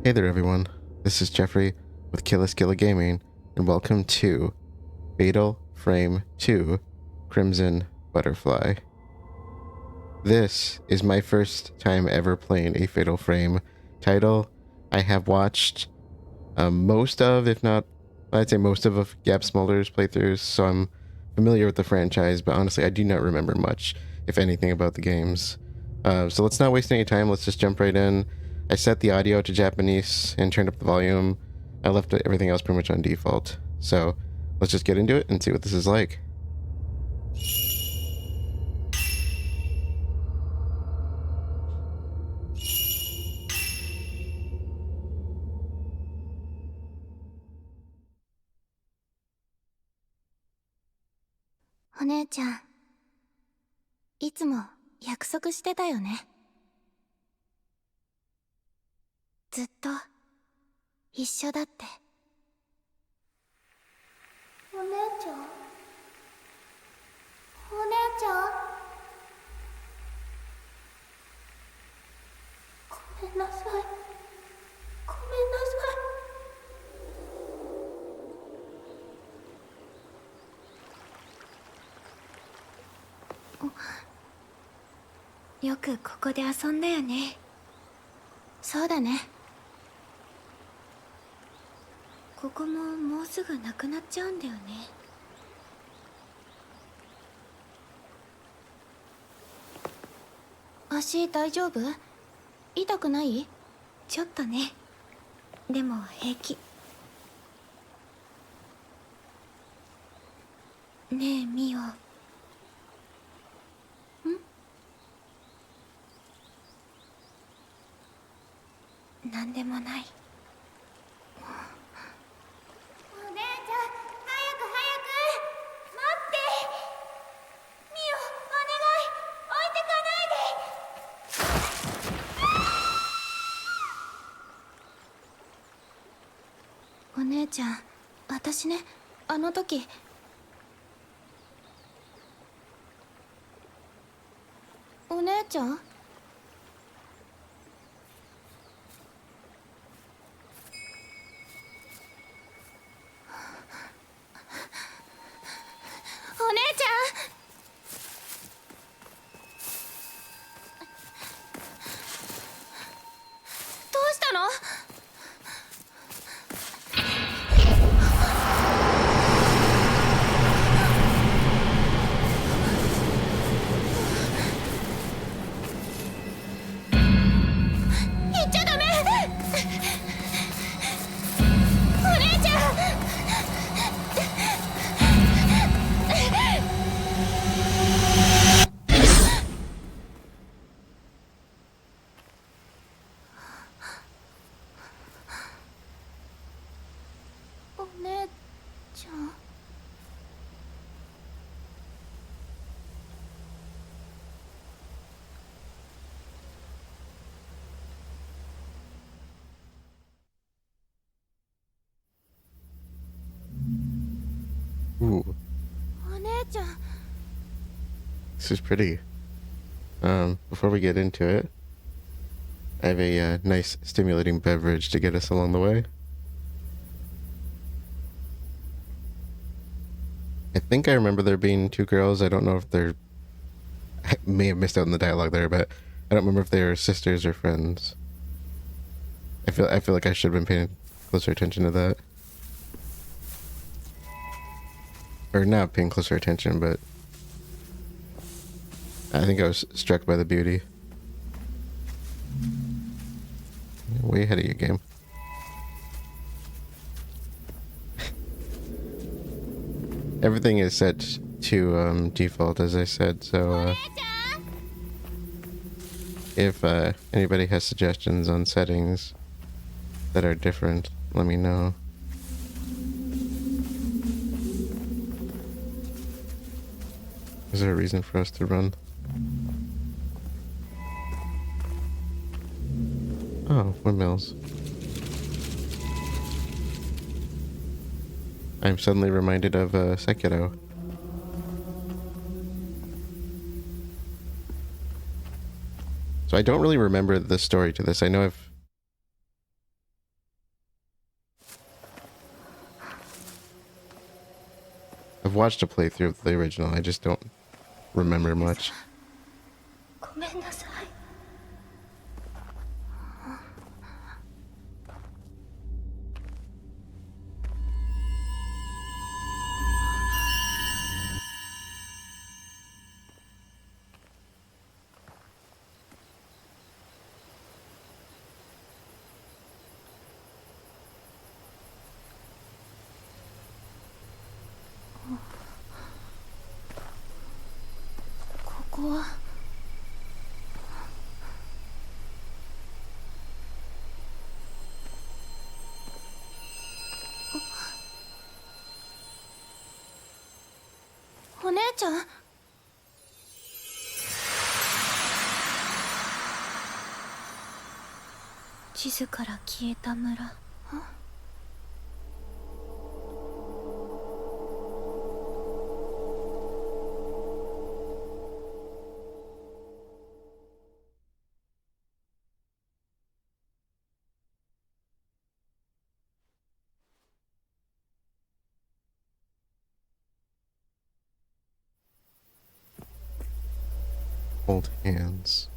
Hey there everyone, this is Jeffrey with Killaskila Gaming, and welcome to Fatal Frame 2 Crimson Butterfly. This is my first time ever playing a Fatal Frame title. I have watched most of, if not, I'd say most of Gab Smolder's playthroughs, so I'm familiar with the franchise, but honestly I do not remember much, if anything, about the games. So let's not waste any time, let's just jump right in. I set the audio to Japanese and turned up the volume. I left everything else pretty much on default. So let's just get into it and see what this is like. Honey-chan, いつも約束してたよね。ずっと一緒だって。お姉ちゃん、お姉ちゃん、ごめんなさい、ごめんなさい。よくここで遊んだよね。そうだね。ここももうすぐなくなっちゃうんだよね。足大丈夫？痛くない？ちょっとね。でも平気。ねえミオ。なんでもない。お姉ちゃん、早く早く。待って。ミオ、お願い。置いてかないで。お姉ちゃん、私ね、あの時。お姉ちゃん？お姉ちゃん！どうしたの？行っちゃダメ！お姉ちゃん！お姉ちゃん。Ooh, お姉ちゃん。 this is pretty. Before we get into it, I have a nice stimulating beverage to get us along the way. I think I remember there being two girls. I don't know if they're... I may have missed out on the dialogue there, but I don't remember if they were sisters or friends. I feel like I should have been paying closer attention to that. Or not paying closer attention, but I think I was struck by the beauty. Way ahead of you, game. Everything is set to default, as I said, so if anybody has suggestions on settings that are different, let me know. Is there a reason for us to run? Oh, windmills. I'm suddenly reminded of Sekiro. So I don't really remember the story to this. I know I've I've watched a playthrough of the original. I just don't remember much. ごめんなさい。ここはお姉ちゃん。地図から消えた村。Hold hands.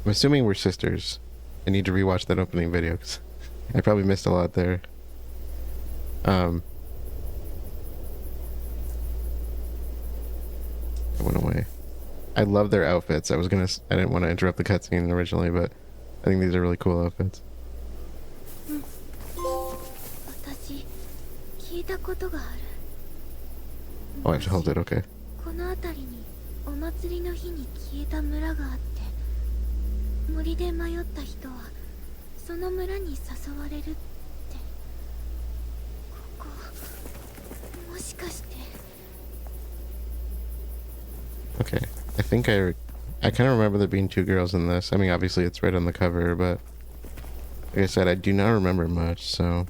I'm assuming we're sisters. I need to rewatch that opening video because I probably missed a lot there. I went away. I love their outfits. I didn't want to interrupt the cutscene originally, but I think these are really cool outfits. 私聞いたことがある。 Oh, I have to hold it, okay. この辺りにお祭りの日に消えた村があって、森で迷った人はその村に誘われるって。ここもしかして。 Okay. I think I kind of remember there being two girls in this. I mean, obviously it's right on the cover, but like I said, I do not remember much, so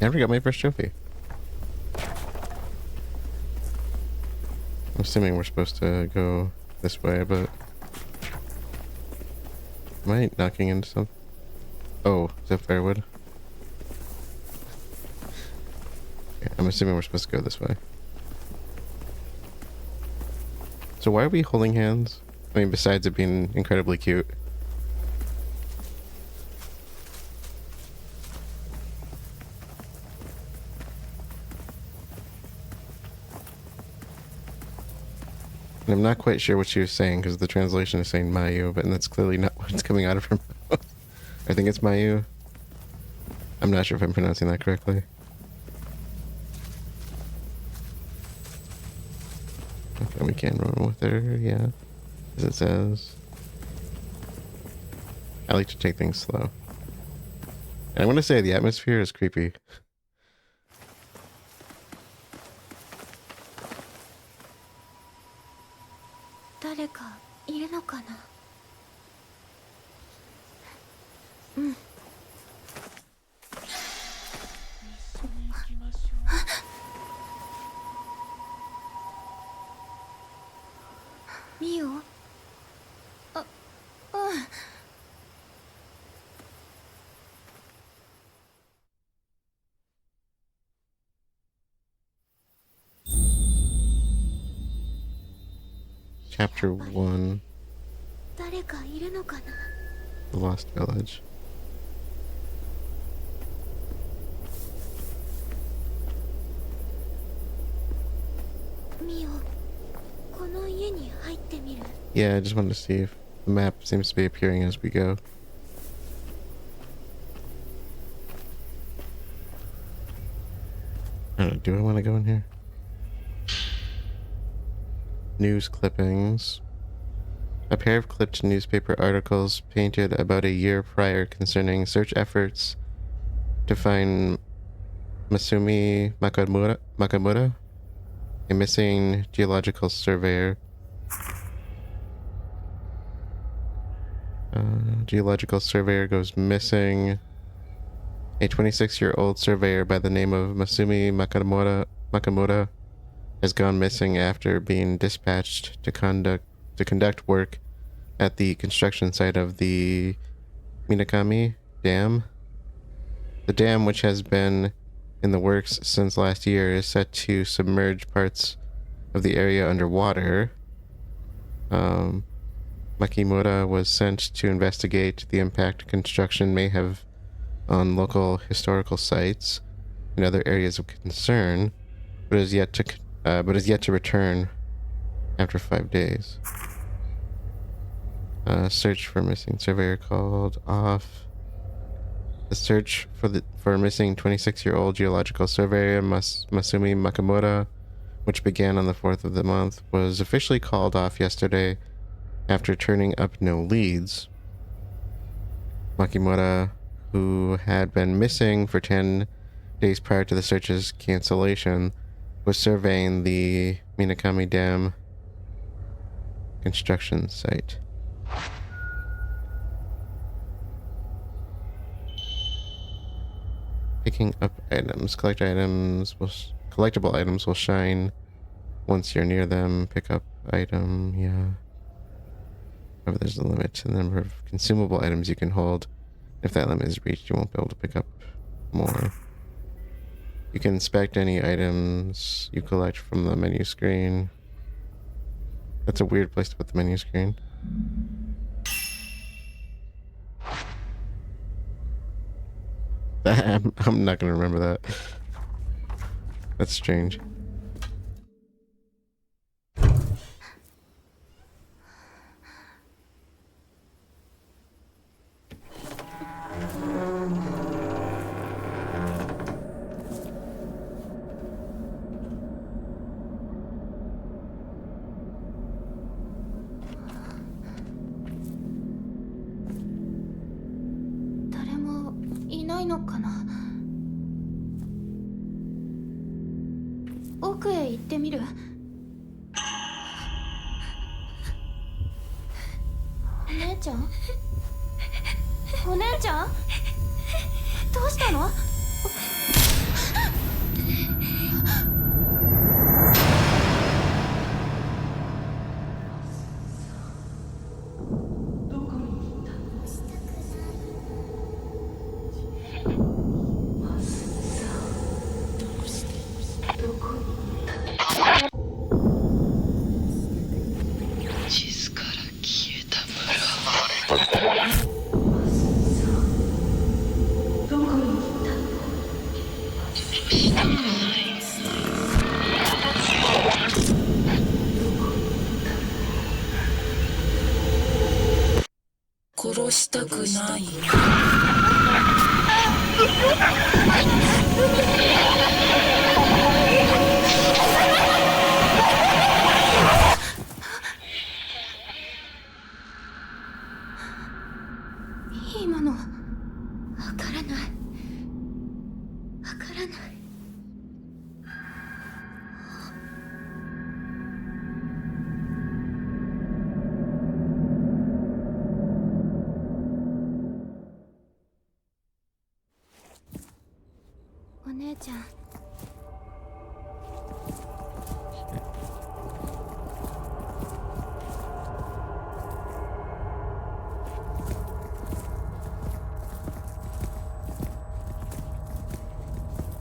I never got my first trophy. I'm assuming we're supposed to go this way, but am I knocking into something? Oh, is that firewood? Okay, I'm assuming we're supposed to go this way. So why are we holding hands? I mean, besides it being incredibly cute. And I'm not quite sure what she was saying because the translation is saying Mayu, but that's clearly not what's coming out of her mouth. I think it's Mayu. I'm not sure if I'm pronouncing that correctly. Okay, we can run with her, yeah. As it says. I like to take things slow. And I want to say the atmosphere is creepy. Miu? Chapter 1. 誰かいるのかな? The Lost Village. Miu, この家に入ってみる? Yeah, I just wanted to see if the map seems to be appearing as we go. I don't know, do I want to go in here? News clippings. A pair of clipped newspaper articles painted about a year prior concerning search efforts to find Masumi Makamura, a missing geological surveyor. Geological surveyor goes missing. A 26-year-old surveyor by the name of Masumi Makamura has gone missing after being dispatched to conduct work at the construction site of the Minakami Dam. The dam, which has been in the works since last year is set to submerge parts of the area underwater. Makimura was sent to investigate the impact construction may have on local historical sites and other areas of concern, but is yet to return after 5 days. Search for missing surveyor called off. The search for a missing 26-year-old geological surveyor Masumi Makamura, which began on the 4th of the month, was officially called off yesterday after turning up no leads. Makimura, who had been missing for 10 days prior to the search's cancellation, was surveying the Minakami Dam construction site. Picking up items. Collectible items will shine once you're near them. Pick up item, yeah. However, there's a limit to the number of consumable items you can hold. If that limit is reached, you won't be able to pick up more. You can inspect any items you collect from the menu screen. That's a weird place to put the menu screen. I'm not gonna remember that. That's strange.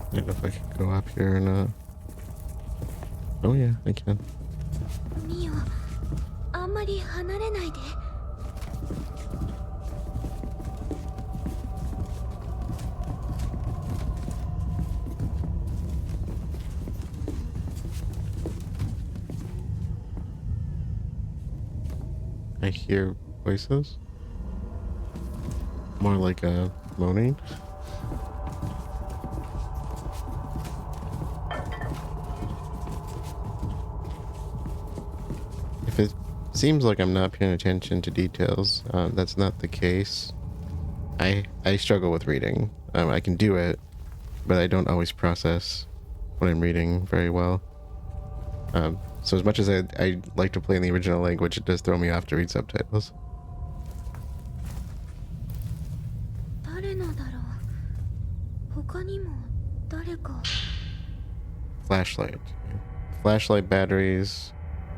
I don't know if I can go up here or not. Oh yeah, I can. Mio, あんまり離れないで。I hear voices. More like a moaning. If it seems like I'm not paying attention to details, that's not the case. I struggle with reading. I can do it, but I don't always process what I'm reading very well. So as much as I like to play in the original language, it does throw me off to read subtitles. Flashlight. Flashlight batteries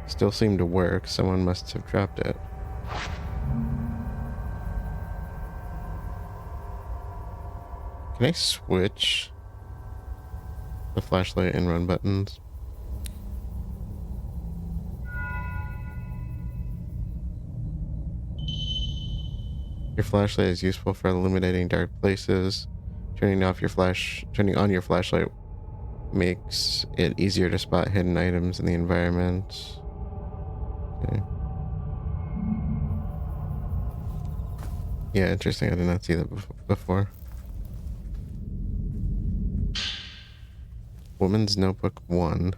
still seem to work. Someone must have dropped it. Can I switch The flashlight and run buttons. Your flashlight is useful for illuminating dark places. Turning on your flashlight makes it easier to spot hidden items in the environment. Okay. Yeah, interesting. I did not see that before. Woman's Notebook 1.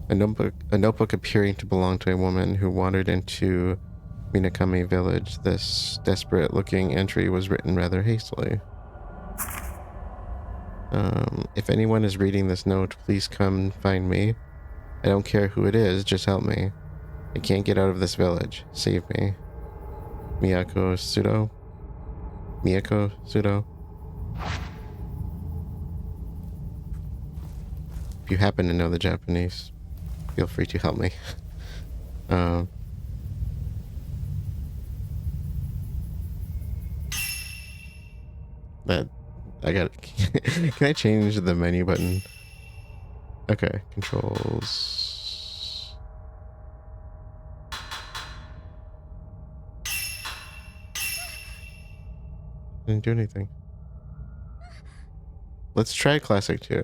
A notebook appearing to belong to a woman who wandered into Minakami village. This desperate-looking entry was written rather hastily. If anyone is reading this note, please come find me. I don't care who it is, just help me. I can't get out of this village. Save me. Miyako Sudo. If you happen to know the Japanese, feel free to help me. That I got. Can I change the menu button? Okay, controls. Didn't do anything. Let's try classic too.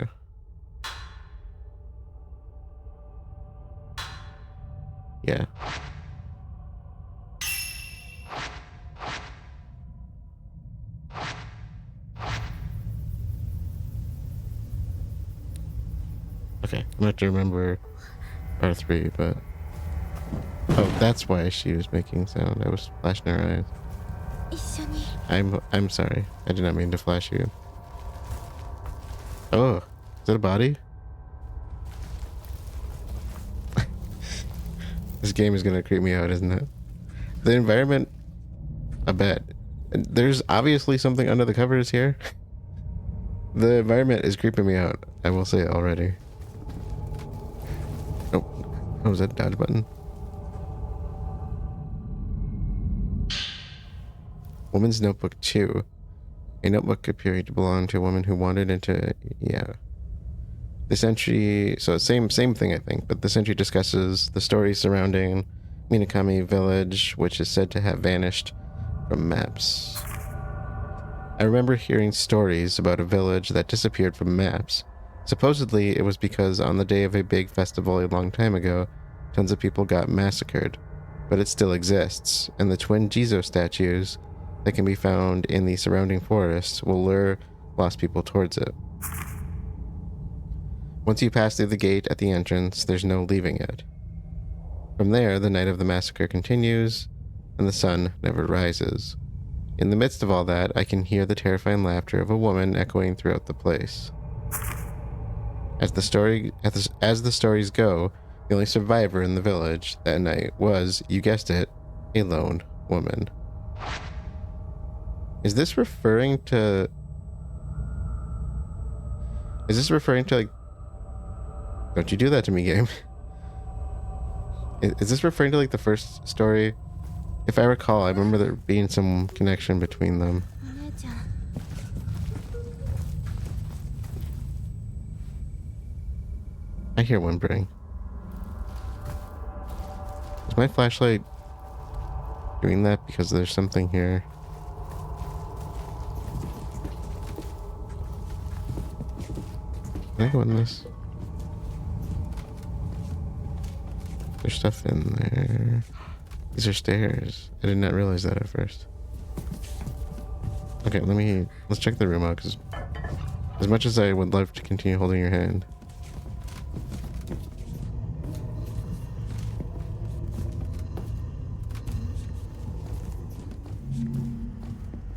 Yeah. Okay, I'm gonna have to remember R3, but oh, that's why she was making sound. I was flashing her eyes. I'm sorry. I did not mean to flash you. Oh, is that a body? This game is gonna creep me out, isn't it? The environment, I bet. There's obviously something under the covers here. The environment is creeping me out. I will say it already. Oh, was that dodge button? Woman's Notebook 2. A notebook appeared to belong to a woman who wandered into... Yeah. This entry... So same thing, I think. But this entry discusses the story surrounding Minakami Village, which is said to have vanished from maps. I remember hearing stories about a village that disappeared from maps. Supposedly, it was because on the day of a big festival a long time ago, tons of people got massacred. But it still exists, and the twin Jizo statues that can be found in the surrounding forests will lure lost people towards it. Once you pass through the gate at the entrance, there's no leaving it. From there, the night of the massacre continues, and the sun never rises. In the midst of all that, I can hear the terrifying laughter of a woman echoing throughout the place. As the stories go, the only survivor in the village that night was, you guessed it, a lone woman. Is this referring to like... Don't you do that to me, game. Is this referring to like the first story? If I recall, I remember there being some connection between them. I hear whimpering. Is my flashlight doing that because there's something here? Can I go in this? There's stuff in there. These are stairs. I did not realize that at first. Okay, let's check the room out, because as much as I would love to continue holding your hand,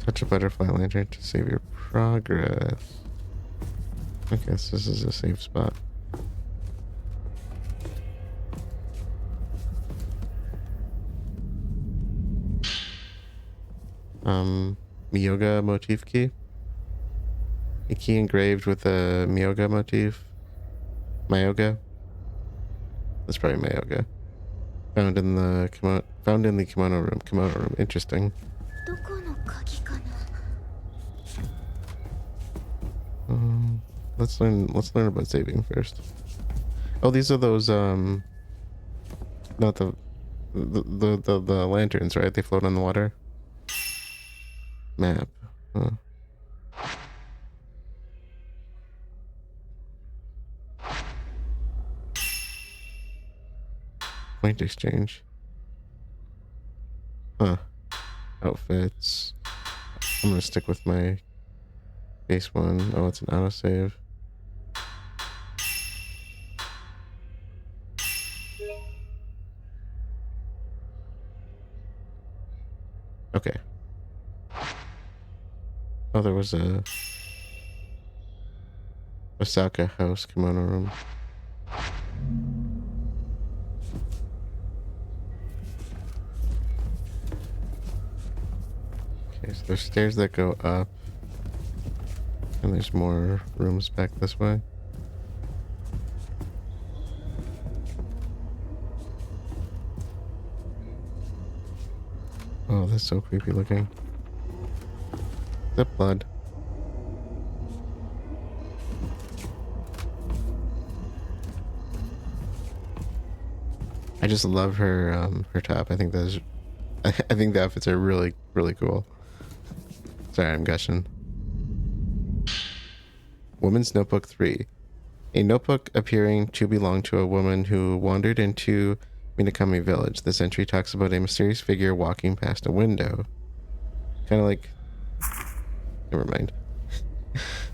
touch a butterfly lantern to save your progress. Okay, so this is a safe spot. Miyoga motif key. A key engraved with a Miyoga motif. Mayoga. That's probably Mayoga. Found in the kimono room. Kimono room. Interesting. Let's learn about saving first. Oh, these are those not the lanterns, right? They float on the water. Map. Huh. Point exchange. Huh. Outfits. I'm gonna stick with my base one. Oh, it's an autosave. Okay. Oh, there was a Osaka house kimono room. Okay, so there's stairs that go up. And there's more rooms back this way. Oh, that's so creepy looking. Is that blood? I just love her top. I think that's I think the outfits are really, really cool. Sorry, I'm gushing. Woman's Notebook 3. A notebook appearing to belong to a woman who wandered into Minakami Village. This entry talks about a mysterious figure walking past a window. Kind of like... Never mind.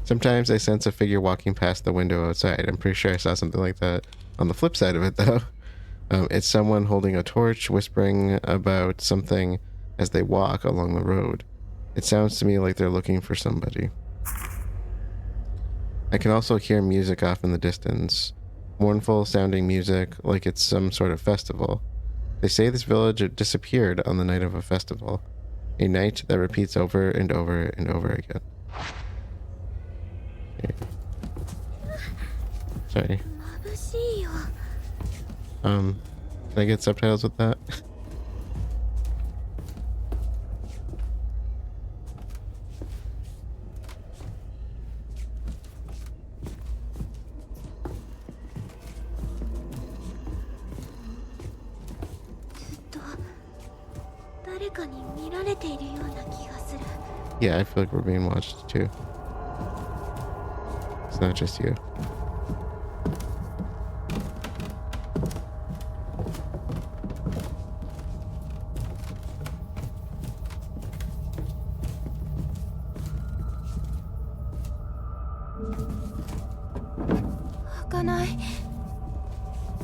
Sometimes I sense a figure walking past the window outside. I'm pretty sure I saw something like that. On the flip side of it, though, it's someone holding a torch, whispering about something as they walk along the road. It sounds to me like they're looking for somebody. I can also hear music off in the distance. Mournful sounding music, like it's some sort of festival. They say this village disappeared on the night of a festival. A night that repeats over and over and over again. Okay. Sorry. Can I get subtitles with that? Yeah, I feel like we're being watched too. It's not just you.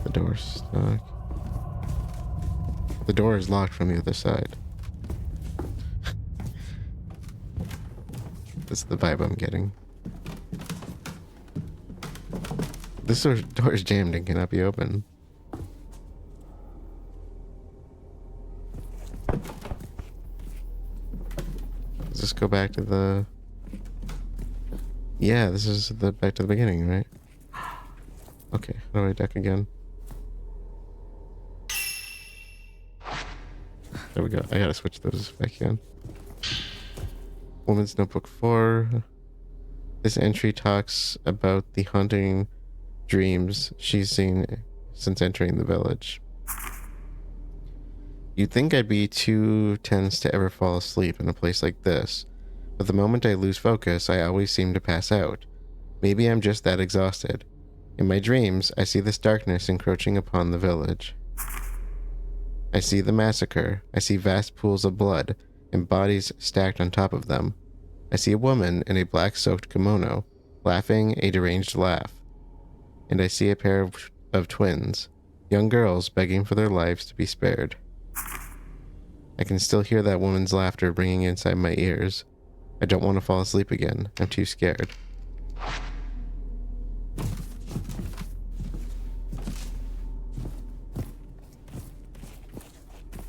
The door's stuck. The door is locked from the other side. That's the vibe I'm getting. This door is jammed and cannot be opened. Let's just go back to the... Yeah, this is back to the beginning, right? Okay, how do I duck again? There we go. I gotta switch those back in. Woman's Notebook 4. This entry talks about the haunting dreams she's seen since entering the village. You'd think I'd be too tense to ever fall asleep in a place like this, but the moment I lose focus, I always seem to pass out. Maybe I'm just that exhausted. In my dreams, I see this darkness encroaching upon the village. I see the massacre. I see vast pools of blood and bodies stacked on top of them. I see a woman in a black-soaked kimono, laughing a deranged laugh. And I see a pair of twins, young girls begging for their lives to be spared. I can still hear that woman's laughter ringing inside my ears. I don't want to fall asleep again. I'm too scared.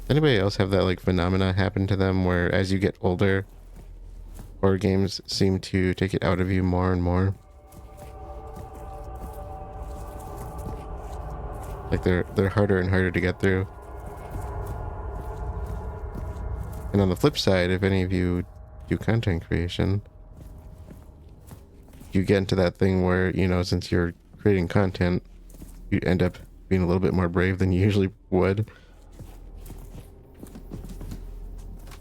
Anybody else have that like phenomena happen to them where as you get older, horror games seem to take it out of you more and more? Like they're harder and harder to get through. And on the flip side, if any of you do content creation, you get into that thing where, you know, since you're creating content, you end up being a little bit more brave than you usually would.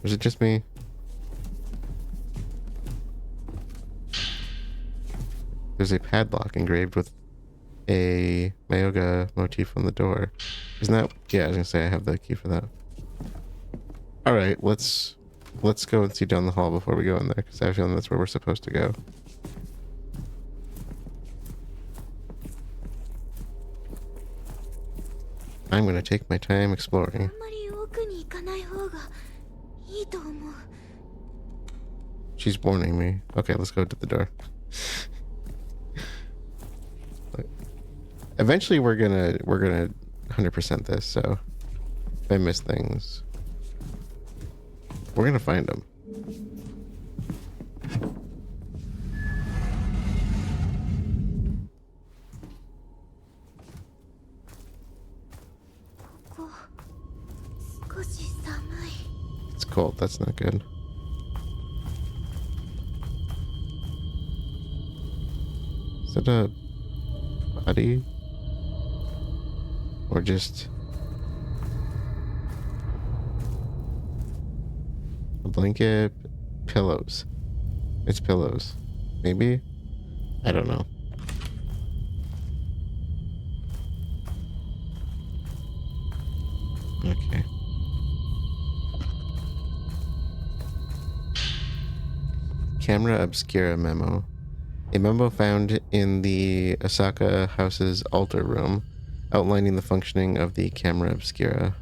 Was it just me? There's a padlock engraved with a Mayoga motif on the door. Isn't that... Yeah, I was gonna say I have the key for that. Alright, let's go and see down the hall before we go in there, because I have a feeling that's where we're supposed to go. I'm gonna take my time exploring. She's warning me. Okay, let's go to the door. Eventually we're gonna 100% this, so if I miss things, we're gonna find them. It's cold, that's not good. Is that a body? Or just a blanket? Pillows. It's pillows. Maybe? I don't know. Okay. Camera Obscura memo. A memo found in the Osaka house's altar room, outlining the functioning of the camera obscura.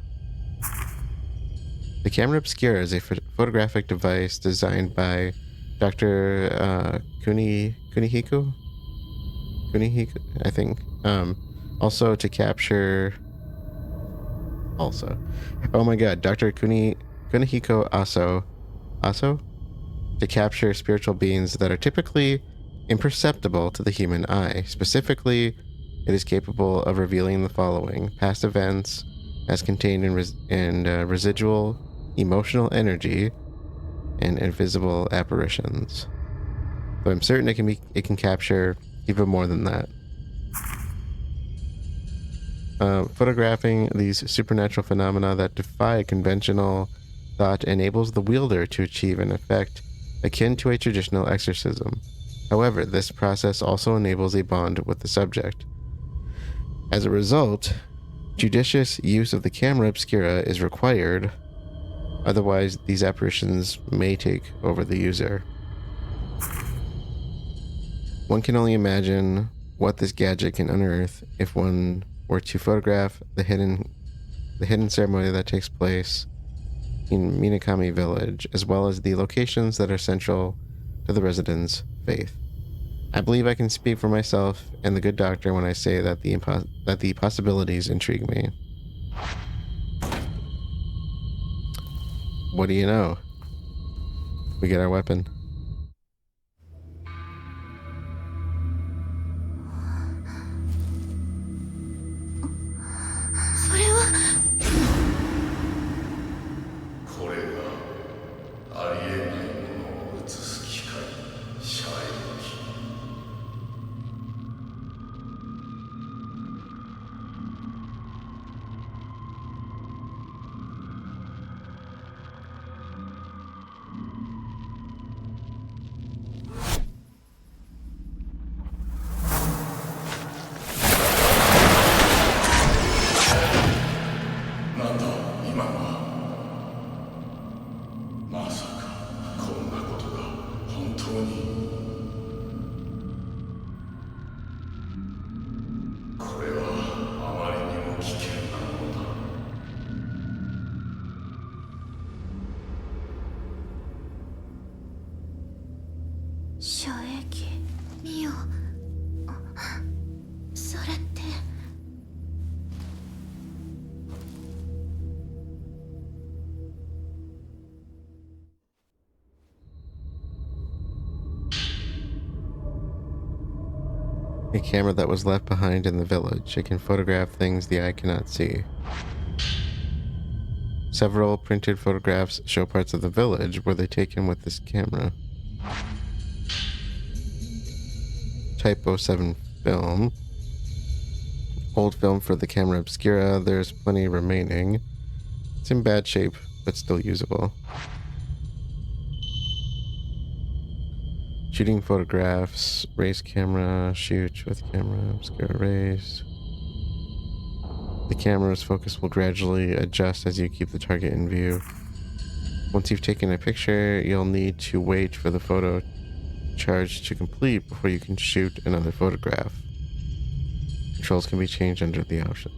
The camera obscura is a photographic device designed by Dr. Kunihiko, I think. Also to capture... Oh my god, Dr. Kunihiko Aso? To capture spiritual beings that are typically imperceptible to the human eye. Specifically, it is capable of revealing the following: past events as contained in residual emotional energy and invisible apparitions. But I'm certain it can capture even more than that. Photographing these supernatural phenomena that defy conventional thought enables the wielder to achieve an effect akin to a traditional exorcism. However, this process also enables a bond with the subject. As a result, judicious use of the camera obscura is required, otherwise these apparitions may take over the user. One can only imagine what this gadget can unearth if one were to photograph the hidden ceremony that takes place in Minakami Village, as well as the locations that are central to the residents' faith. I believe I can speak for myself and the good doctor when I say that the possibilities intrigue me. What do you know? We get our weapon. A camera that was left behind in the village. It can photograph things the eye cannot see. Several printed photographs show parts of the village where they taken with this camera. Type 07 film. Old film for the camera obscura. There's plenty remaining. It's in bad shape, but still usable. Shooting photographs. Raise camera. Shoot with camera. Obscura raise. The camera's focus will gradually adjust as you keep the target in view. Once you've taken a picture, you'll need to wait for the photo charge to complete before you can shoot another photograph. Controls can be changed under the option.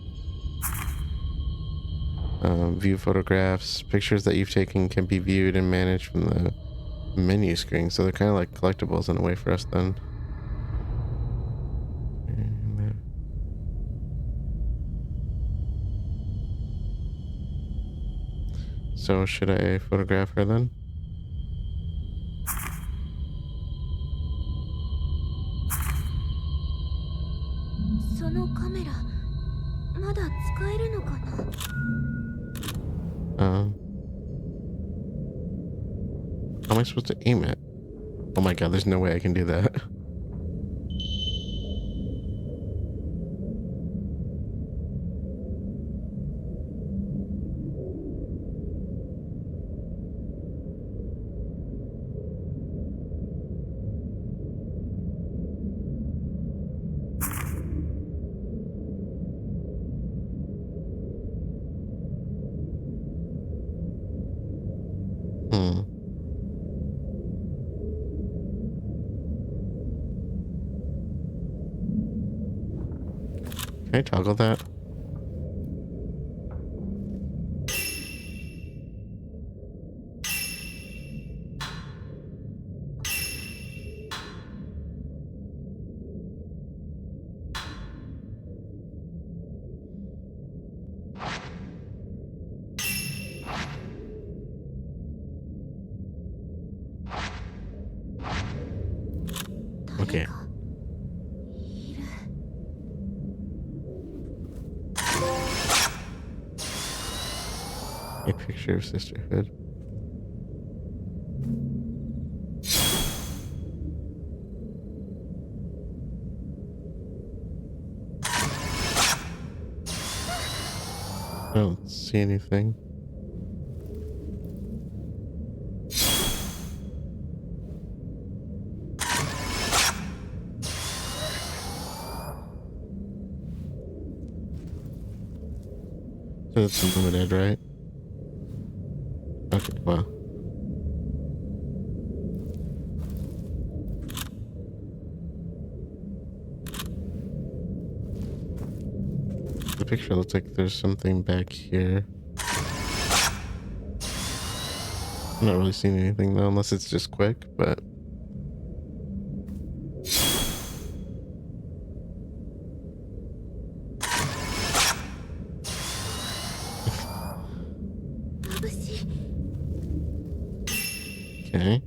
View photographs. Pictures that you've taken can be viewed and managed from the menu screen, so they're kind of like collectibles in a way for us then. So should I photograph her then? How am I supposed to aim it? Oh my god, there's no way I can do that. Can I toggle that? Okay. A picture of Sisterhood. I don't see anything. So it's limited, right? Okay, well. The picture looks like there's something back here. I'm not really seeing anything though, unless it's just quick, but... Okay.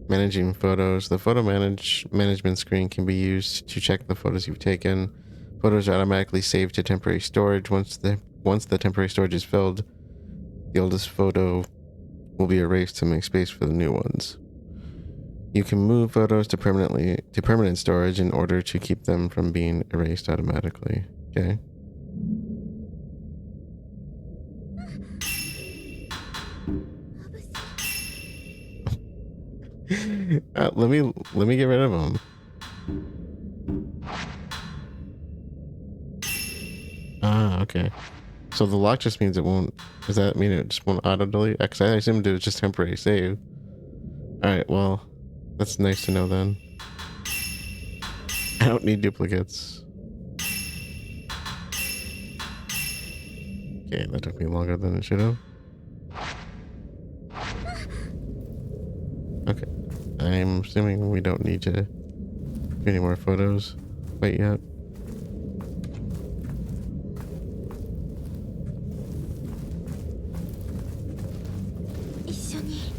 Managing photos. The photo management screen can be used to check the photos you've taken. Photos are automatically saved to temporary storage. Once the temporary storage is filled, the oldest photo will be erased to make space for the new ones. You can move photos to permanent storage in order to keep them from being erased automatically. Okay. Let me get rid of them. Ah, okay. So the lock just means it won't. Does that mean it just won't auto delete? Because I assumed it was just temporary save. All right. Well, that's nice to know then. I don't need duplicates. Okay, that took me longer than it should have. Okay. I'm assuming we don't need to do any more photos quite yet.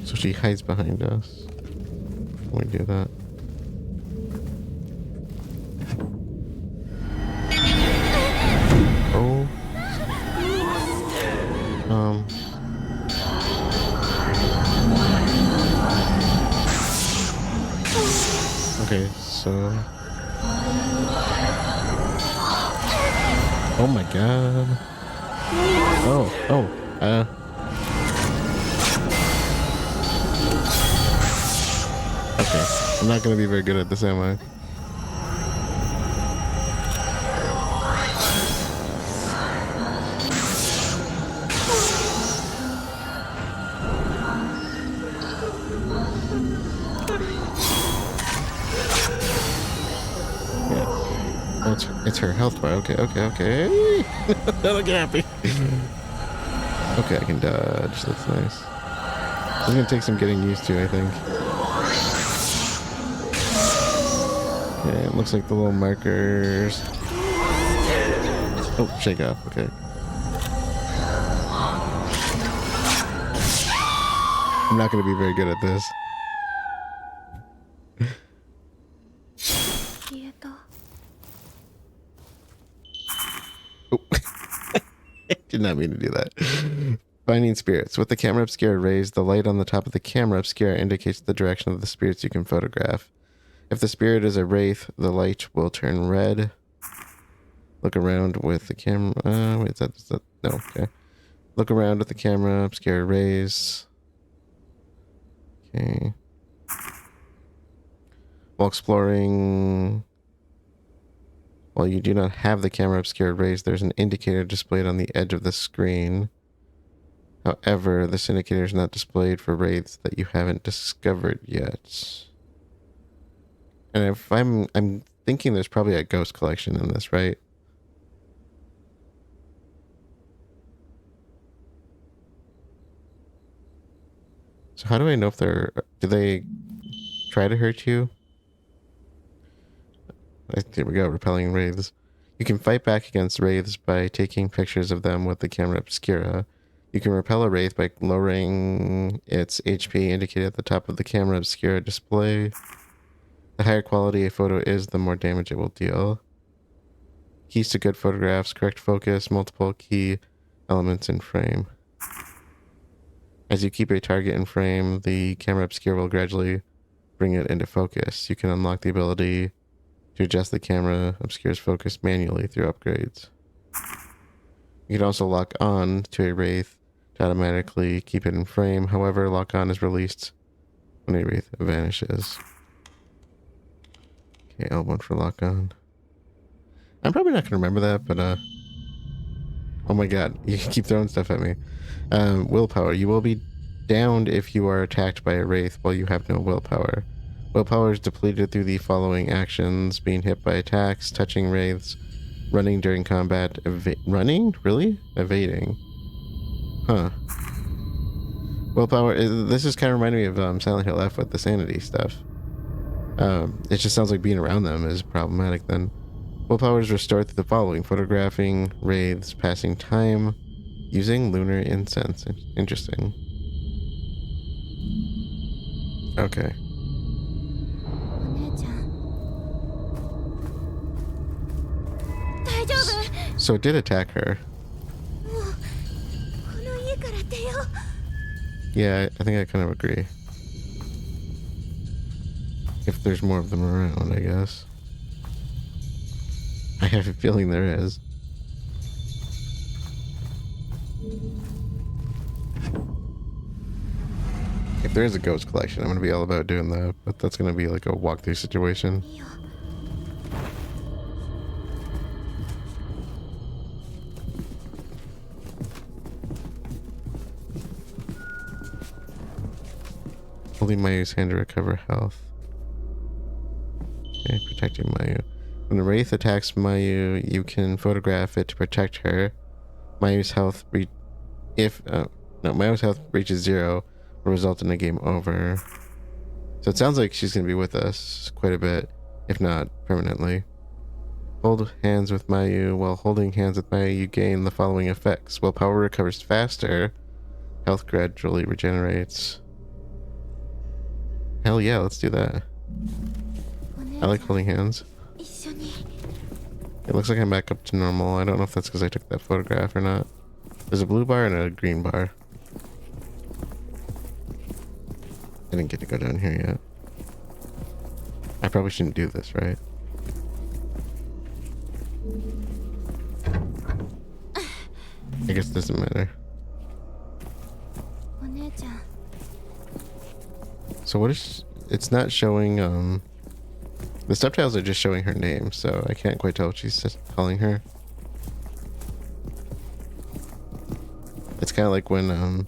So she hides behind us when we do that. Oh. so... Oh my god. Okay, I'm not gonna be very good at this, am I? It's her health bar. Okay. Don't get happy. Okay, I can dodge. That's nice. It's gonna take some getting used to, I think. Okay, it looks like the little markers. Oh, shake off. Okay. I'm not gonna be very good at this. Oh. Did not mean to do that. Finding spirits. With the camera obscura raised, the light on the top of the camera obscura indicates the direction of the spirits you can photograph. If the spirit is a wraith, the light will turn red. Look around with the camera. Wait, is that? No, okay. Look around with the camera obscura raised. Okay. While exploring... While you do not have the camera obscura raised, there's an indicator displayed on the edge of the screen. However, this indicator is not displayed for wraiths that you haven't discovered yet. And if I'm thinking there's probably a ghost collection in this, right? So how do I know if do they try to hurt you? There we go, repelling wraiths. You can fight back against wraiths by taking pictures of them with the camera obscura. You can repel a wraith by lowering its HP indicated at the top of the camera obscura display. The higher quality a photo is, the more damage it will deal. Keys to good photographs, correct focus, multiple key elements in frame. As you keep a target in frame, the camera obscura will gradually bring it into focus. You can unlock the ability to adjust the camera obscura's focus manually through upgrades. You can also lock on to a wraith to automatically keep it in frame. However, lock on is released when a wraith vanishes. Okay, L1 for lock on. I'm probably not gonna remember that, but oh my god, you keep throwing stuff at me. Willpower. You will be downed if you are attacked by a wraith while you have no willpower. Willpower is depleted through the following actions: being hit by attacks, touching wraiths, running during combat, running? Really? Evading. Huh. Willpower, this is kind of reminding me of Silent Hill F with the sanity stuff. It just sounds like being around them is problematic then. Willpower is restored through the following: photographing wraiths, passing time, using lunar incense. Interesting. Okay. So it did attack her. Yeah, I think I kind of agree. If there's more of them around, I guess. I have a feeling there is. If there is a ghost collection, I'm going to be all about doing that, but that's going to be like a walkthrough situation. Holding Mayu's hand to recover health. Okay, protecting Mayu. When the wraith attacks Mayu, you can photograph it to protect her. Mayu's health Mayu's health reaches 0, will result in a game over. So it sounds like she's gonna be with us quite a bit, if not permanently. Hold hands with Mayu. While holding hands with Mayu, you gain the following effects: willpower recovers faster, health gradually regenerates. Hell yeah, let's do that. I like holding hands. It looks like I'm back up to normal. I don't know if that's because I took that photograph or not. There's a blue bar and a green bar. I didn't get to go down here yet. I probably shouldn't do this, right? I guess it doesn't matter. お姉ちゃん So what is... It's not showing, the subtitles are just showing her name, so I can't quite tell what she's calling her. It's kind of like when,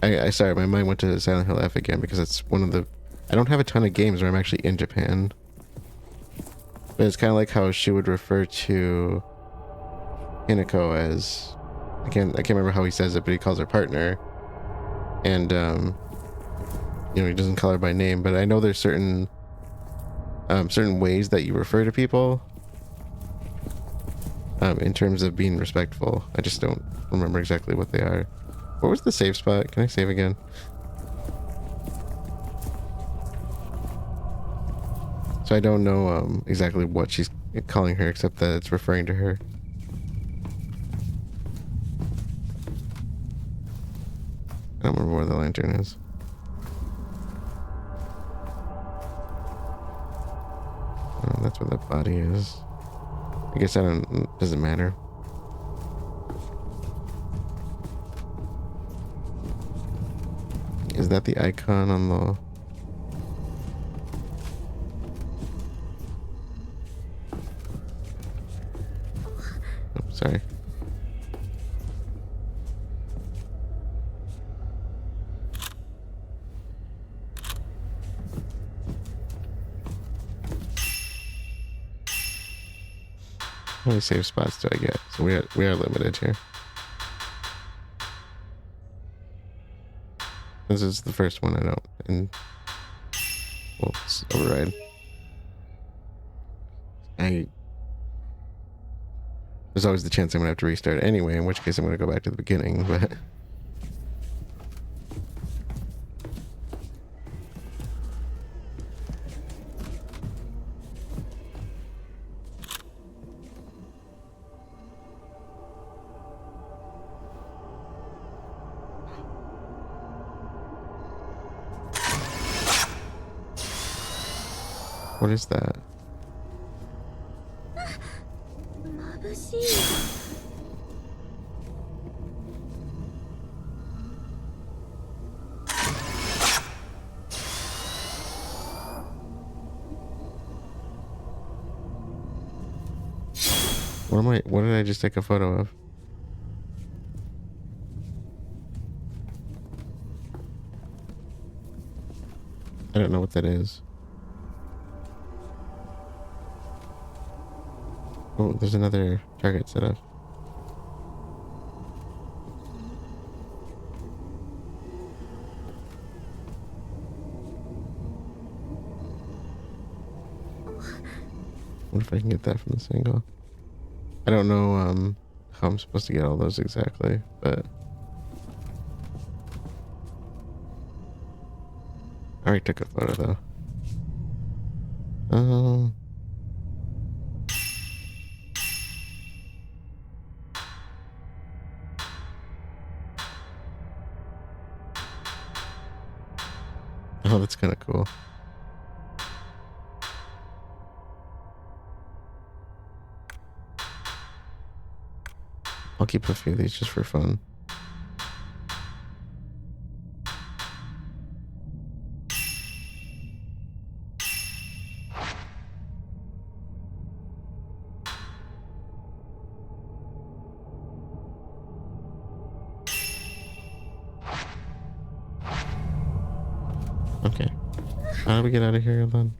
I sorry, my mind went to Silent Hill F again because it's one of the... I don't have a ton of games where I'm actually in Japan. But it's kind of like how she would refer to Hinako as... I can't remember how he says it, but he calls her partner. And, you know, he doesn't call her by name, but I know there's certain ways that you refer to people in terms of being respectful. I just don't remember exactly what they are. What was the save spot? Can I save again? So I don't know exactly what she's calling her, except that it's referring to her. I don't remember where the lantern is. Oh, that's where the body is. I guess doesn't matter. Is that the icon on the... Oh, sorry. How many save spots do I get? So we are limited here. This is the first one I don't. And we'll override. There's always the chance I'm gonna have to restart anyway, in which case I'm gonna go back to the beginning, but what is that? 眩しい What did I just take a photo of? I don't know what that is. Oh, there's another target set up. What if I can get that from this angle? I don't know how I'm supposed to get all those exactly, but I already took a photo though. Oh, that's kind of cool. I'll keep a few of these just for fun. Okay. How do we get out of here then?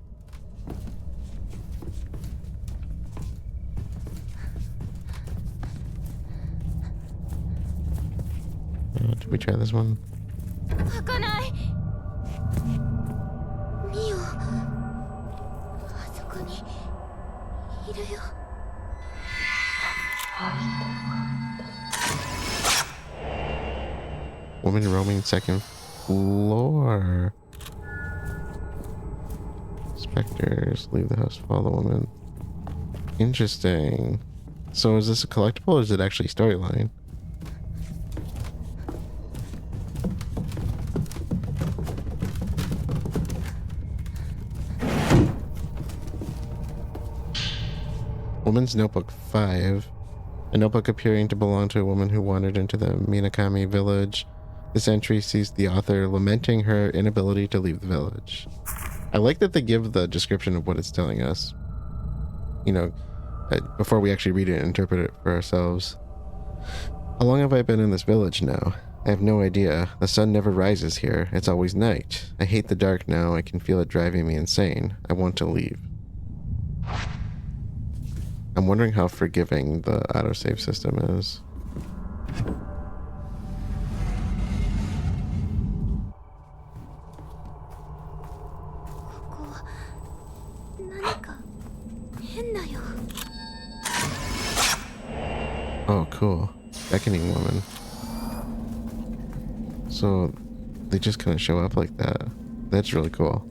Did we try this one? 開かないミオあそこにいるよ Woman roaming second floor. Specters leave the house, follow the woman. Interesting. So is this a collectible or is it actually storyline? Woman's Notebook 5. A notebook appearing to belong to a woman who wandered into the Minakami village. This entry sees the author lamenting her inability to leave the village. I like that they give the description of what it's telling us, you know, before we actually read it and interpret it for ourselves. How long have I been in this village now? I have no idea. The sun never rises here. It's always night. I hate the dark now. I can feel it driving me insane. I want to leave. I'm wondering how forgiving the autosave system is. Oh, cool. Beckoning woman. So they just kind of show up like that. That's really cool.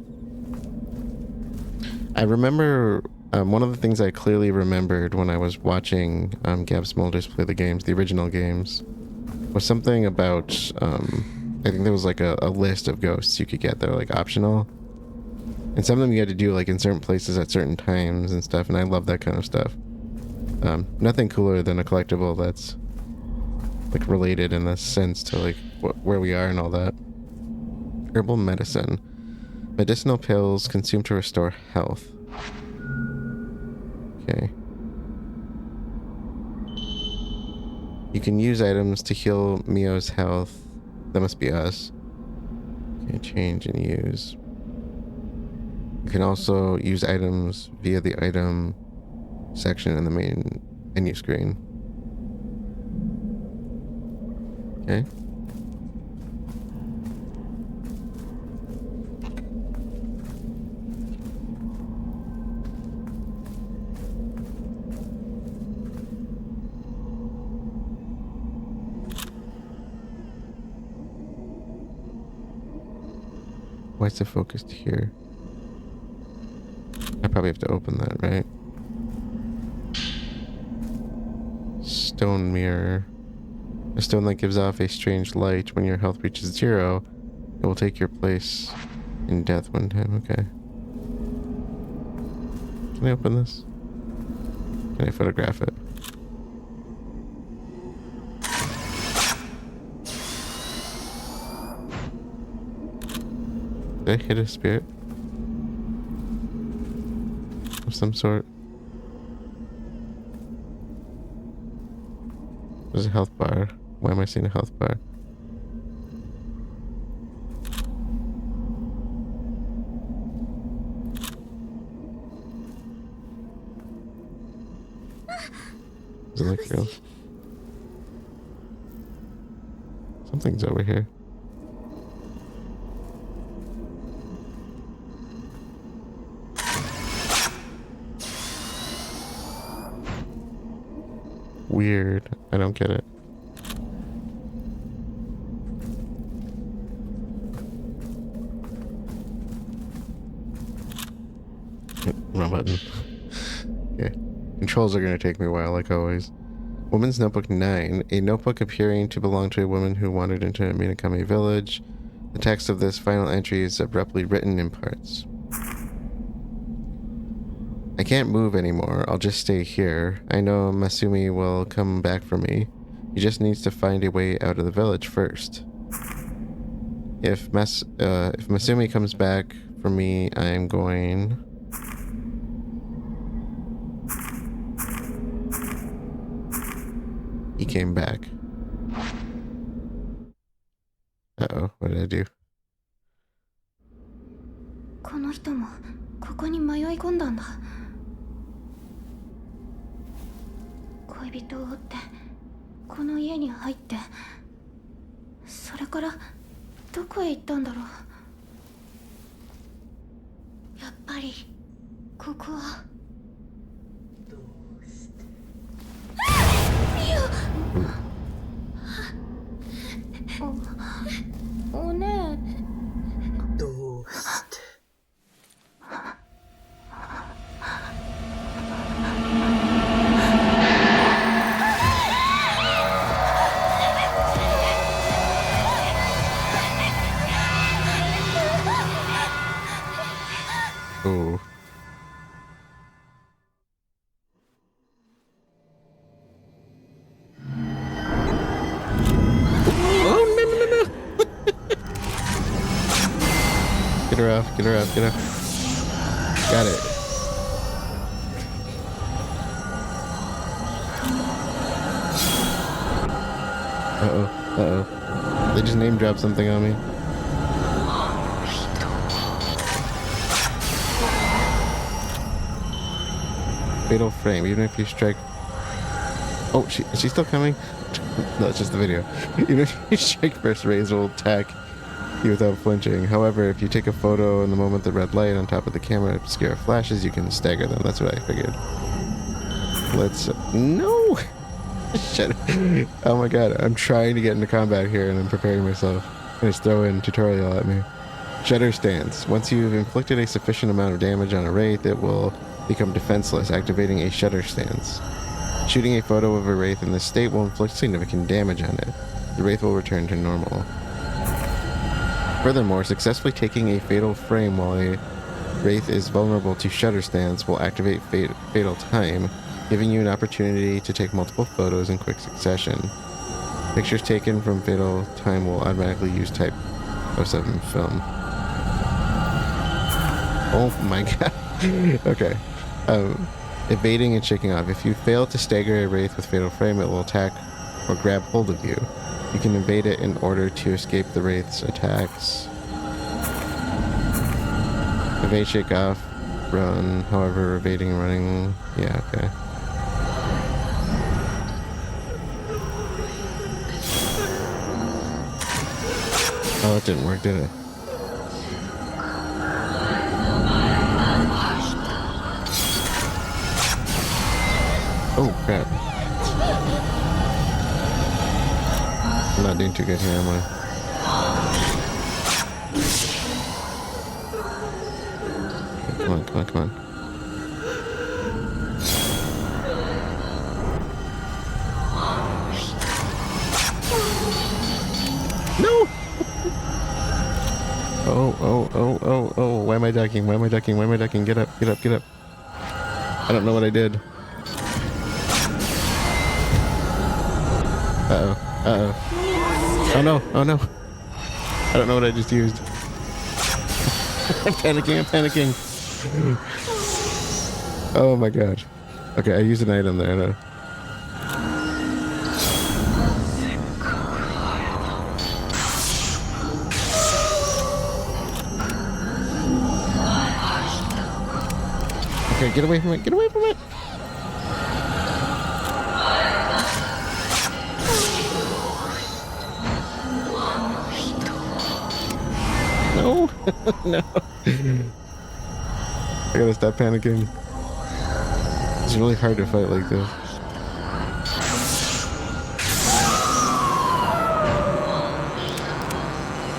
I remember one of the things I clearly remembered when I was watching Gab Smulders play the games, the original games, was something about, I think there was like a list of ghosts you could get that were like optional. And some of them you had to do like in certain places at certain times and stuff, and I love that kind of stuff. Nothing cooler than a collectible that's like related in a sense to like where we are and all that. Herbal medicine. Medicinal pills consumed to restore health. Okay. You can use items to heal Mio's health. That must be us. Okay, change and use. You can also use items via the item section in the main menu screen. Okay. Why is it focused here? I probably have to open that, right? Stone mirror. A stone that gives off a strange light. When your health reaches 0, it will take your place in death one time. Okay. Can I open this? Can I photograph it? Did I hit a spirit? Of some sort? There's a health bar. Why am I seeing a health bar? Is it like real? Something's over here. Weird. I don't get it. Wrong button. Okay. Controls are going to take me a while, like always. Woman's Notebook 9. A notebook appearing to belong to a woman who wandered into a Minakami village. The text of this final entry is abruptly written in parts. I can't move anymore. I'll just stay here. I know Masumi will come back for me. He just needs to find a way out of the village first. If Masumi comes back for me, I'm going... He came back. Uh-oh, what did I do? この人もここに迷い込んだんだ。恋人を追ってこの家に入って、それからどこへ行ったんだろう。やっぱりここは。おねえ。どうして。Oh. her off. Get her off. Get her. Got it. Uh-oh. Uh-oh. They just name dropped something on me. Fatal frame. Even if you strike... Oh, is she still coming? No, it's just the video. Even if you strike first, Raze will attack you without flinching. However, if you take a photo in the moment the red light on top of the camera obscure flashes, you can stagger them. That's what I figured. Let's... No! Shut up. Oh my god, I'm trying to get into combat here and I'm preparing myself. And it's throwing tutorial at me. Shudder stance. Once you've inflicted a sufficient amount of damage on a wraith, it will become defenseless, activating a shudder stance. Shooting a photo of a wraith in this state will inflict significant damage on it. The wraith will return to normal. Furthermore, successfully taking a fatal frame while a wraith is vulnerable to shudder stance will activate fatal time, giving you an opportunity to take multiple photos in quick succession. Pictures taken from fatal time will automatically use Type 07 film. Oh my god. Okay. Evading and shaking off. If you fail to stagger a wraith with fatal frame, it will attack or grab hold of you. You can evade it in order to escape the wraith's attacks. Evade, shake off, run. However, evading and running... Yeah, okay. Oh, it didn't work, did it? Oh, crap. I'm not doing too good here, am I? Come on, come on, come on. No! Oh. Why am I ducking? Why am I ducking? Why am I ducking? Get up, get up, get up. I don't know what I did. Uh-oh. Uh-oh. Oh no, oh no. I don't know what I just used. I'm panicking, I'm panicking. Oh my god. Okay, I used an item there. No. Okay, get away from it, get away from it! No! No! I gotta stop panicking. It's really hard to fight like this.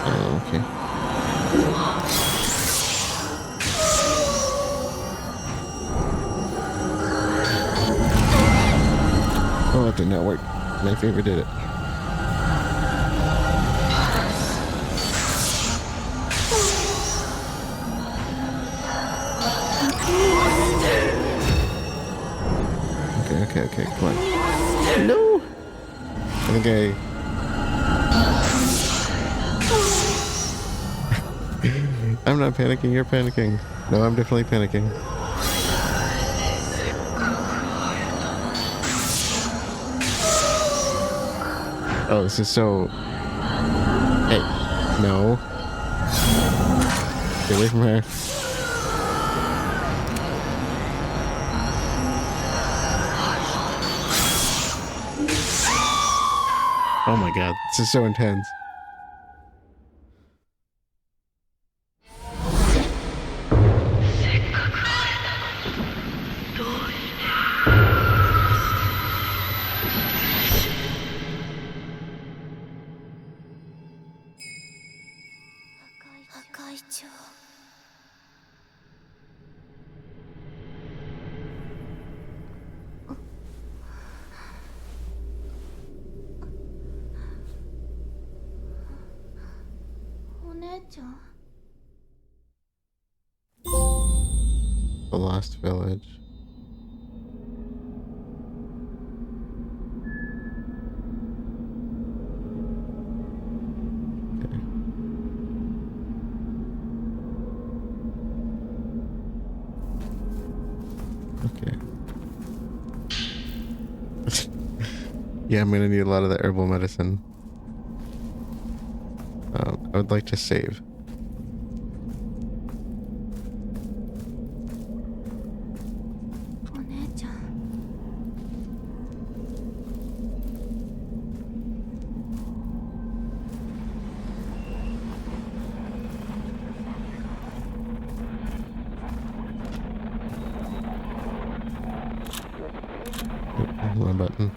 Oh, okay. Oh, that did not work. My favorite did it. Okay, come on. No! I think I'm not panicking, you're panicking. No, I'm definitely panicking. Oh, this is so... Hey, no. Get away from her. Oh my god, this is so intense. The Lost Village. Okay. Yeah, I'm gonna need a lot of the herbal medicine. I would like to save. Wrong button.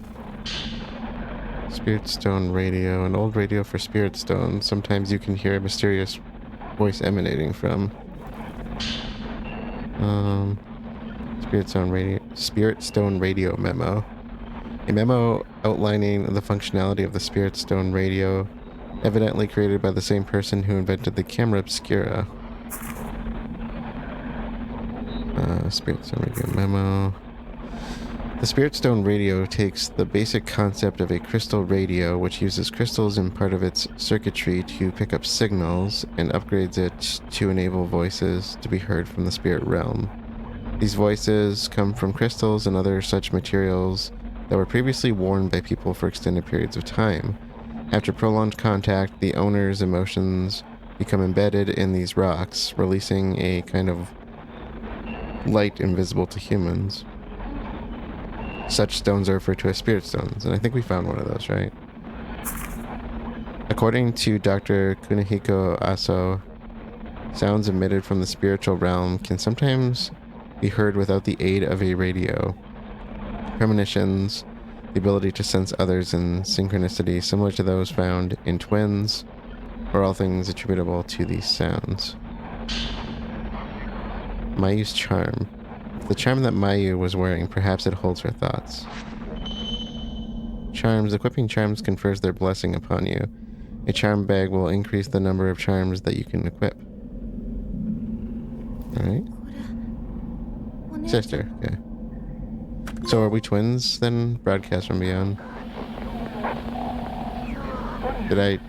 Spirit Stone radio. An old radio for Spirit Stone. Sometimes you can hear a mysterious voice emanating from. Spirit Stone radio memo. A memo outlining the functionality of the Spirit Stone radio, evidently created by the same person who invented the camera obscura. Spirit Stone radio memo. The Spirit Stone radio takes the basic concept of a crystal radio, which uses crystals in part of its circuitry to pick up signals, and upgrades it to enable voices to be heard from the spirit realm. These voices come from crystals and other such materials that were previously worn by people for extended periods of time. After prolonged contact, the owner's emotions become embedded in these rocks, releasing a kind of light invisible to humans. Such stones are referred to as spirit stones, and I think we found one of those, right? According to Dr. Kunihiko Aso, sounds emitted from the spiritual realm can sometimes be heard without the aid of a radio. Premonitions, the ability to sense others in synchronicity similar to those found in twins, are all things attributable to these sounds. Mayu's charm. The charm that Mayu was wearing, perhaps it holds her thoughts. Charms. Equipping charms confers their blessing upon you. A charm bag will increase the number of charms that you can equip. Alright. Sister, okay. So are we twins then? Broadcast from beyond. Did I...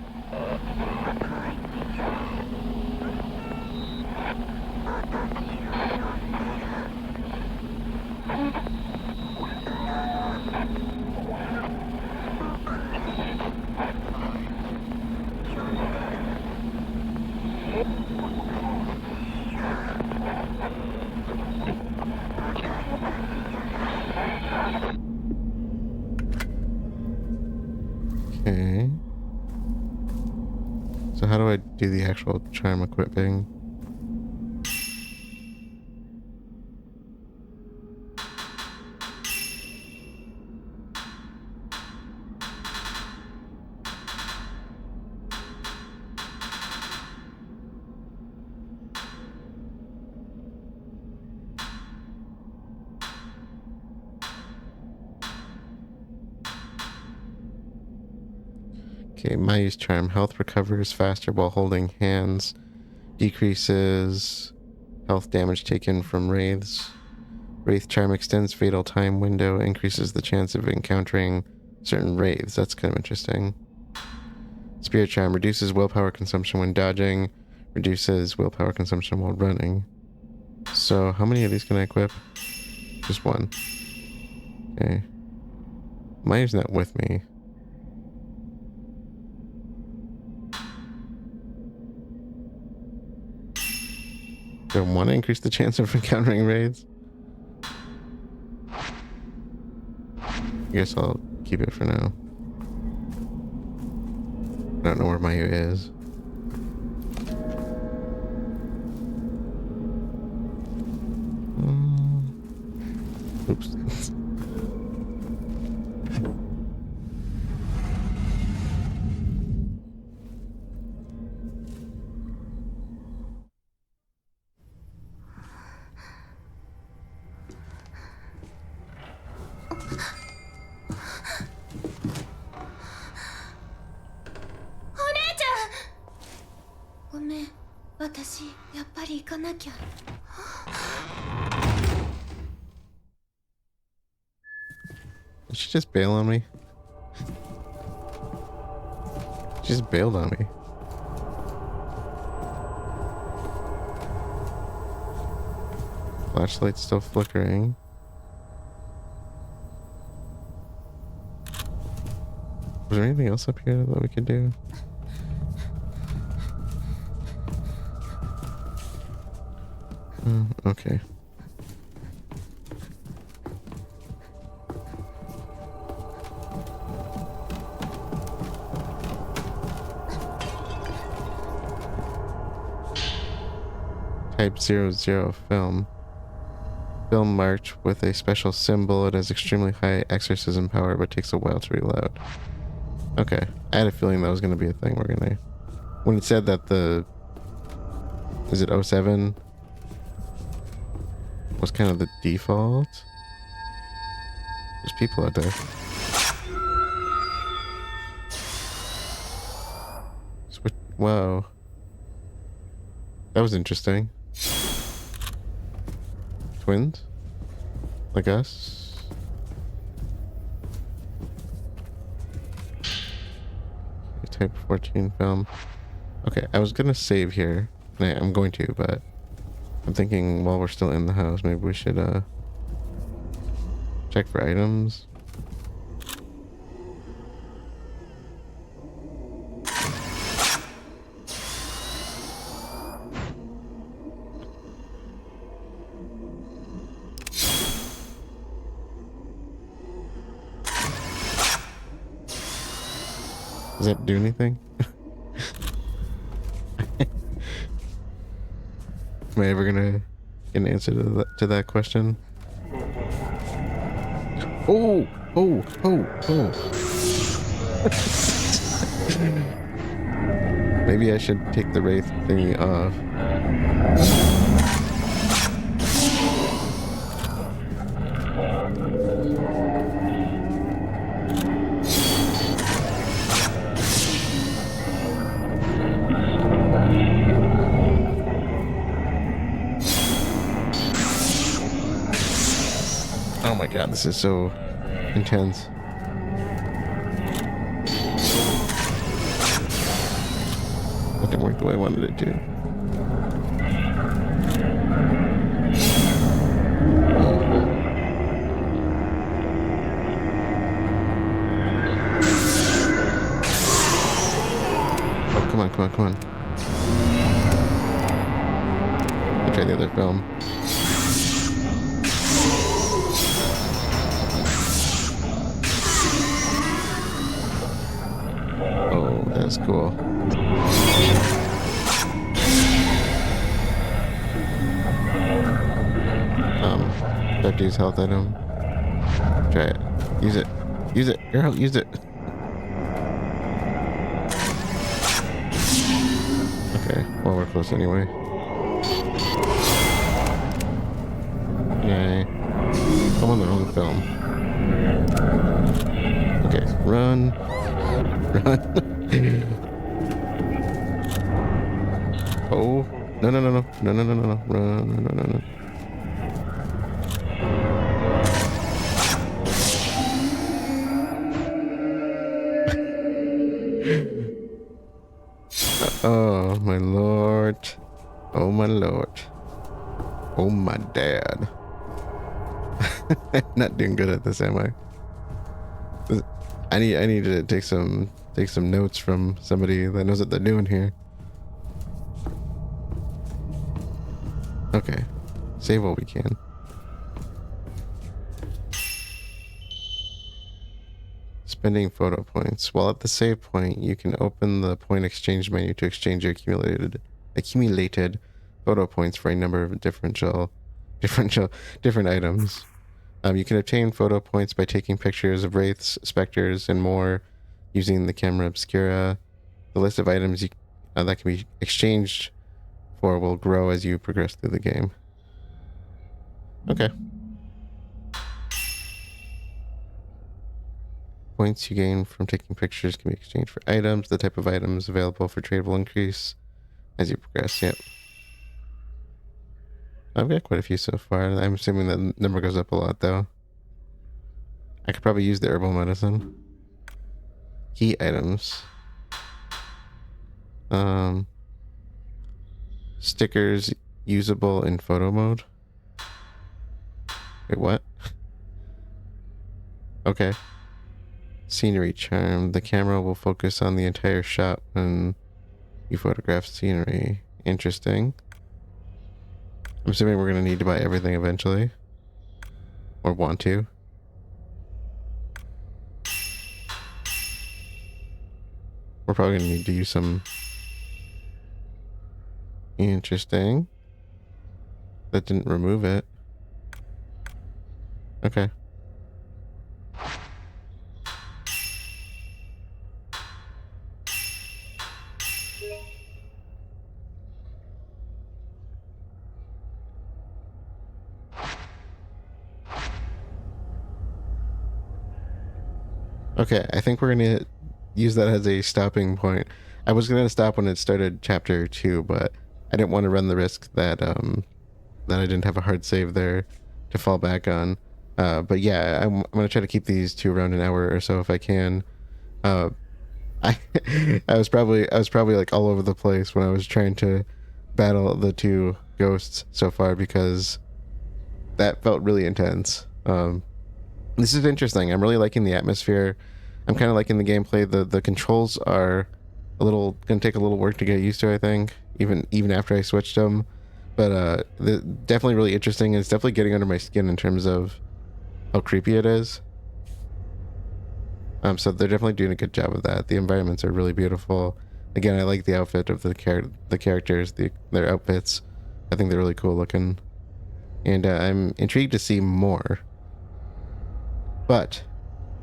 Okay. So how do I do the actual charm equipping? Okay, Mayu's charm. Health recovers faster while holding hands. Decreases health damage taken from wraiths. Wraith charm extends fatal time window. Increases the chance of encountering certain wraiths. That's kind of interesting. Spirit charm. Reduces willpower consumption when dodging. Reduces willpower consumption while running. So how many of these can I equip? Just one. Okay. Mayu's not with me. Do I want to increase the chance of encountering raids? I guess I'll keep it for now. I don't know where Mayu is. Oops. Did she just bail on me? She just bailed on me. Flashlight's still flickering. Was there anything else up here that we could do? Okay. Type 00 film. Film marked with a special symbol. It has extremely high exorcism power, but takes a while to reload. Okay. I had a feeling that was going to be a thing we're going to... When it said that the... Is it 07? Was kind of the default. There's people out there. Whoa. That was interesting. Twins? Like us? Type 14 film. Okay, I was gonna save here. I'm going to, but I'm thinking while we're still in the house, maybe we should check for items. Does that do anything? Am I ever gonna get an answer to that question? Oh! Oh! Oh! Oh! Maybe I should take the wraith thingy off. Oh my god, this is so intense. That didn't work the way I wanted it to. Oh, come on, come on, come on. I'll try the other film. That's cool. That dude's health item. Try it. Use it. Use it. Girl, use it. Okay, well, we're close anyway. Yay. I'm on the wrong film. Okay, run. Run. Oh, no, no, no, no, no, no, no, no, no, run, no, no, no, no. Oh, my lord. Oh, my lord. Oh, my dad. Not doing good at this, am I? I need to take some notes from somebody that knows what they're doing here. Okay, save what we can. Spending photo points. While at the save point, you can open the point exchange menu to exchange your accumulated photo points for a number of different items. You can obtain photo points by taking pictures of wraiths, specters, and more using the camera obscura. The list of items that can be exchanged for will grow as you progress through the game. Okay. Points you gain from taking pictures can be exchanged for items. The type of items available for trade will increase as you progress. Yep. I've got quite a few so far. I'm assuming that number goes up a lot, though. I could probably use the herbal medicine. Key items. Stickers usable in photo mode. Wait, what? Okay. Scenery charm. The camera will focus on the entire shot when you photograph scenery. Interesting. I'm assuming we're going to need to buy everything eventually. Or want to. We're probably going to need to use some... Interesting. That didn't remove it. Okay. Okay, I think we're going to use that as a stopping point. I was going to stop when it started chapter 2, but I didn't want to run the risk that that I didn't have a hard save there to fall back on. But yeah, I'm going to try to keep these to around an hour or so if I can. I I was probably like all over the place when I was trying to battle the two ghosts so far because that felt really intense. This is interesting. I'm really liking the atmosphere. I'm kind of liking the gameplay. The controls are gonna take a little work to get used to, I think, even after I switched them. But definitely really interesting. And it's definitely getting under my skin in terms of how creepy it is. So they're definitely doing a good job of that. The environments are really beautiful. Again, I like the outfit of the characters, their outfits. I think they're really cool looking. And I'm intrigued to see more. But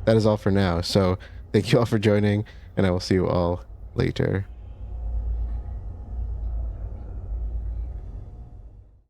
that is all for now. So thank you all for joining, and I will see you all later.